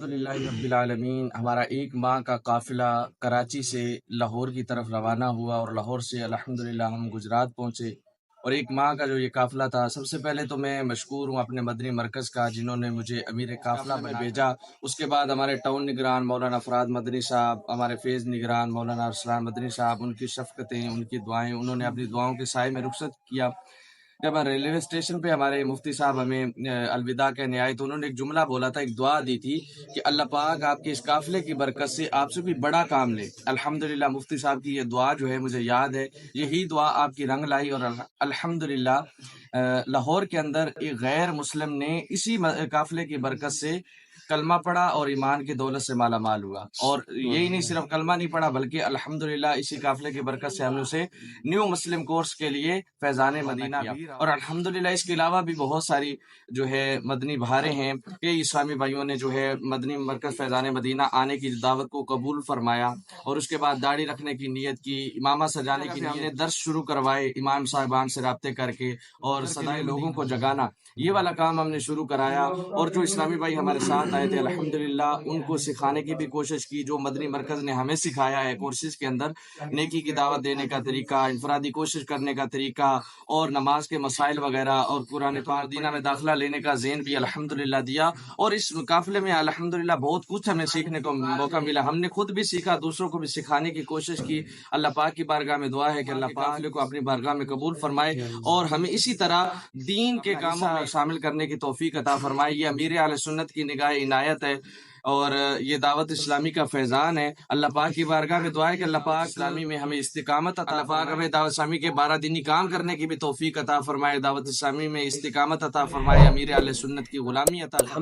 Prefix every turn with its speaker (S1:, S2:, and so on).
S1: الحمدللہ رب العالمین۔ ہمارا ایک ماہ کا قافلہ کراچی سے لاہور کی طرف روانہ ہوا اور لاہور سے الحمدللہ ہم گجرات پہنچے، اور ایک ماہ کا جو یہ قافلہ تھا، سب سے پہلے تو میں مشکور ہوں اپنے مدنی مرکز کا، جنہوں نے مجھے امیر قافلہ میں بھیجا۔ اس کے بعد ہمارے ٹاؤن نگران مولانا فراد مدنی صاحب، ہمارے فیض نگران مولانا ارسلان مدنی صاحب، ان کی شفقتیں، ان کی دعائیں، انہوں نے اپنی دعاؤں کے سائے میں رخصت کیا۔ جب ریلوے اسٹیشن پہ ہمارے مفتی صاحب ہمیں الوداع کہنے آئے تو انہوں نے ایک جملہ بولا تھا، ایک دعا دی تھی کہ اللہ پاک آپ کے اس قافلے کی برکت سے آپ سے کوئی بڑا کام لے۔ الحمدللہ مفتی صاحب کی یہ دعا جو ہے مجھے یاد ہے، یہی دعا آپ کی رنگ لائی، اور الحمدللہ لاہور کے اندر ایک غیر مسلم نے اسی قافلے کی برکت سے کلمہ پڑھا اور ایمان کی دولت سے مالا مال ہوا۔ اور یہی نہیں، صرف کلمہ نہیں پڑھا بلکہ الحمدللہ اسی قافلے کی برکت سے ہم نے اسے نیو مسلم کورس کے لیے فیضان مدینہ کیا۔ اور الحمدللہ اس کے علاوہ بھی بہت ساری جو ہے مدنی بہاریں ہیں، کئی اسلامی بھائیوں نے جو ہے مدنی مرکز فیضان مدینہ آنے کی دعوت کو قبول فرمایا، اور اس کے بعد داڑھی رکھنے کی نیت کی، امامہ سجانے کی نیت، ہم نے درس شروع کروائے امام صاحبان سے رابطے کر کے، اور صدائے لوگوں کو جگانا، یہ والا کام ہم نے شروع کرایا۔ اور جو اسلامی بھائی ہمارے ساتھ آئے تھے الحمدللہ ان کو سکھانے کی بھی کوشش کی، جو مدنی مرکز نے ہمیں سکھایا ہے کورسز کے اندر، نیکی کی دعوت دینے کا طریقہ، انفرادی کوشش کرنے کا طریقہ، اور نماز کے مسائل وغیرہ، اور قرآن پاک مدینہ میں داخلہ لینے کا ذہن بھی الحمدللہ دیا۔ اور اس قافلے میں الحمدللہ بہت کچھ ہمیں سیکھنے کو موقع ملا، ہم نے خود بھی سیکھا، دوسروں کو بھی سکھانے کی کوشش کی۔ اللہ پاک کی بارگاہ میں دعا ہے کہ اللہ پاک قافلے کو اپنی بارگاہ میں قبول فرمائے، اور ہمیں اسی طرح دین کے کاموں میں شامل کرنے کی توفیق عطا فرمائے۔ یہ امیر اہل سنت کی نگاہ عنایت ہے، اور یہ دعوت اسلامی کا فیضان ہے۔ اللہ پاک کی بارگاہ میں دعا ہے کہ اللہ پاک اسلامی میں ہمیں استقامت عطا، اللہ پاک ہمیں دعوت اسلامی کے 12 دینی کام کرنے کی بھی توفیق عطا فرمائے، دعوت اسلامی میں استقامت عطا فرمائے، امیر اہل سنت کی غلامی عطا فرمائے۔